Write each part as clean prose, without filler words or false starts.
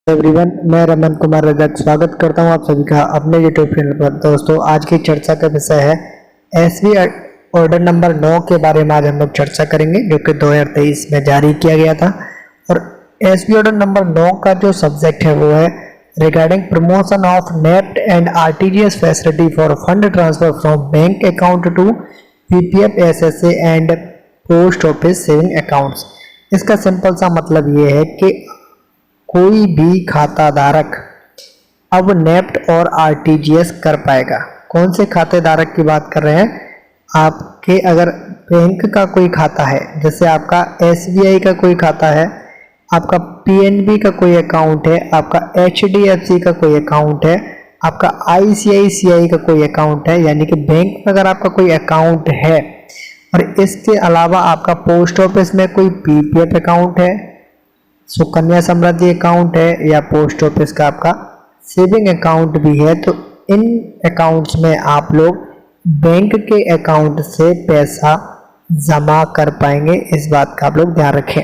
Everyone, मैं रमन कुमार रजक स्वागत करता हूं आप सभी का अपने यूट्यूब चैनल पर। दोस्तों, आज की चर्चा का विषय है एसबी ऑर्डर नंबर 9 के बारे में। आज हम लोग चर्चा करेंगे जो कि 2023 में जारी किया गया था। और एसबी ऑर्डर नंबर 9 का जो सब्जेक्ट है वो है regarding promotion of NEFT and RTGS facility for fund transfer from bank account to PPF, SSA and post office saving accounts. इसका सिंपल सा मतलब ये है कि कोई भी खाता धारक अब नेफ्ट और आरटीजीएस कर पाएगा। कौन से खाते धारक की बात कर रहे हैं? आपके अगर बैंक का कोई खाता है, जैसे आपका एसबीआई का कोई खाता है, आपका पीएनबी का कोई अकाउंट है, आपका एचडीएफसी का कोई अकाउंट है, आपका आईसीआईसीआई का कोई अकाउंट है, यानी कि बैंक में अगर आपका कोई अकाउंट है और इसके अलावा आपका पोस्ट ऑफिस में कोई पीपीएफ अकाउंट है, सुकन्या समृद्धि अकाउंट है, या पोस्ट ऑफिस का आपका सेविंग अकाउंट भी है, तो इन अकाउंट्स में आप लोग बैंक के अकाउंट से पैसा जमा कर पाएंगे। इस बात का आप लोग ध्यान रखें।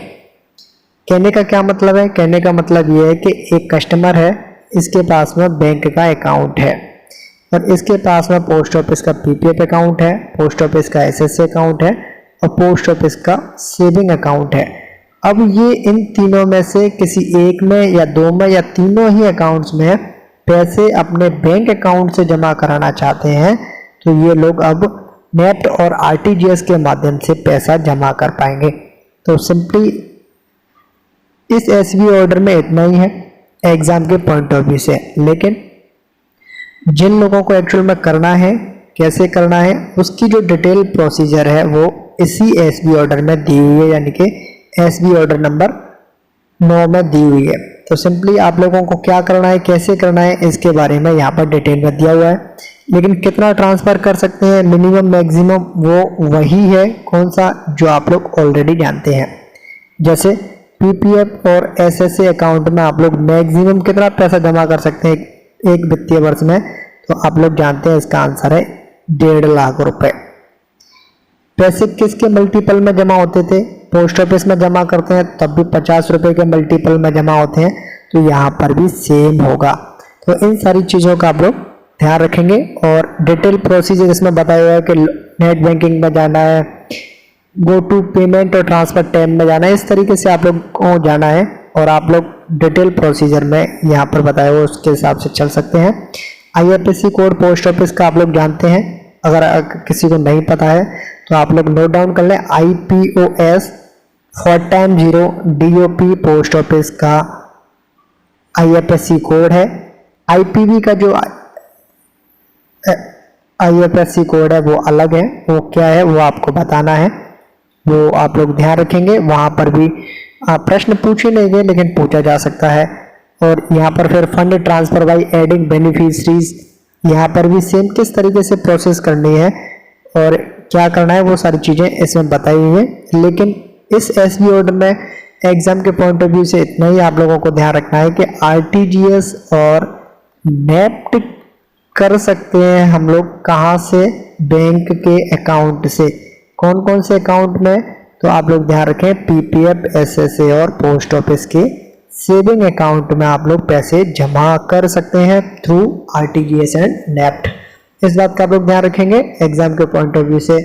कहने का क्या मतलब है? कहने का मतलब ये है कि एक कस्टमर है, इसके पास में बैंक का अकाउंट है और इसके पास में पोस्ट ऑफिस का पीपीएफ अकाउंट है, पोस्ट ऑफिस का एसएसए अकाउंट है और पोस्ट ऑफिस का सेविंग अकाउंट है। अब ये इन तीनों में से किसी एक में या दो में या तीनों ही अकाउंट्स में पैसे अपने बैंक अकाउंट से जमा कराना चाहते हैं, तो ये लोग अब नेफ्ट और आरटीजीएस के माध्यम से पैसा जमा कर पाएंगे। तो सिंपली इस एसबी ऑर्डर में इतना ही है एग्जाम के पॉइंट ऑफ व्यू से। लेकिन जिन लोगों को एक्चुअल में करना है, कैसे करना है, उसकी जो डिटेल प्रोसीजर है वो इसी एसबी ऑर्डर में दी हुई है, यानी कि एसबी ऑर्डर नंबर 9 में दी हुई है। तो सिंपली आप लोगों को क्या करना है, कैसे करना है, इसके बारे में यहाँ पर डिटेल में दिया हुआ है। लेकिन कितना ट्रांसफर कर सकते हैं, मिनिमम मैक्सिमम, वो वही है कौन सा जो आप लोग ऑलरेडी जानते हैं। जैसे पीपीएफ और एसएसए अकाउंट में आप लोग मैक्सिमम कितना पैसा जमा कर सकते हैं एक वित्तीय वर्ष में, तो आप लोग जानते हैं इसका आंसर है 1.5 लाख रुपए। पैसे किसके मल्टीपल में जमा होते थे? पोस्ट ऑफिस में जमा करते हैं तब भी 50 रुपए के मल्टीपल में जमा होते हैं, तो यहाँ पर भी सेम होगा। तो इन सारी चीज़ों का आप लोग ध्यान रखेंगे और डिटेल प्रोसीजर इसमें बताया हुआ है कि नेट बैंकिंग में जाना है, गो टू पेमेंट और ट्रांसफर टैब में जाना है, इस तरीके से आप लोग को जाना है और आप लोग डिटेल प्रोसीजर में यहाँ पर बताया हुआ उसके हिसाब से चल सकते हैं। आईएफएससी कोड पोस्ट ऑफिस का आप लोग जानते हैं, अगर किसी को नहीं पता है तो आप लोग नोट डाउन कर लें। IPOS 4x0 DOP post office का IFSC कोड है। IPV का जो IFSC कोड है वो अलग है, वो क्या है वो आपको बताना है, वो आप लोग ध्यान रखेंगे। वहाँ पर भी प्रश्न पूछे नहीं गए लेकिन पूछा जा सकता है। और यहाँ पर फिर fund transfer by adding beneficiaries, यहाँ पर भी सेम किस तरीके से प्रोसेस करनी है और क्या करना है वो सारी चीज़ें इसमें बताई हुई है। लेकिन इस एसबी ऑर्डर में एग्जाम के पॉइंट ऑफ व्यू से इतना ही आप लोगों को ध्यान रखना है कि आरटीजीएस और नेफ्ट कर सकते हैं हम लोग कहाँ से? बैंक के अकाउंट से। कौन कौन से अकाउंट में? तो आप लोग ध्यान रखें, पीपीएफ, एसएसए और पोस्ट ऑफिस के सेविंग अकाउंट में आप लोग पैसे जमा कर सकते हैं थ्रू आरटीजीएस एंड नेफ्ट। इस बात का आप लोग ध्यान रखेंगे एग्जाम के पॉइंट ऑफ व्यू से।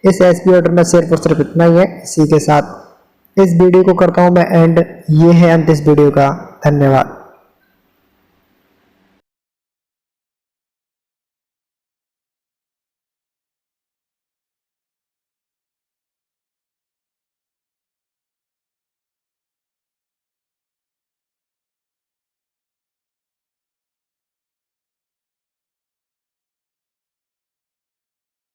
इस एसबी ऑर्डर में सिर्फ और सिर्फ इतना ही है। इसी के साथ इस वीडियो को करता हूं मैं एंड। ये है अंत इस वीडियो का। धन्यवाद।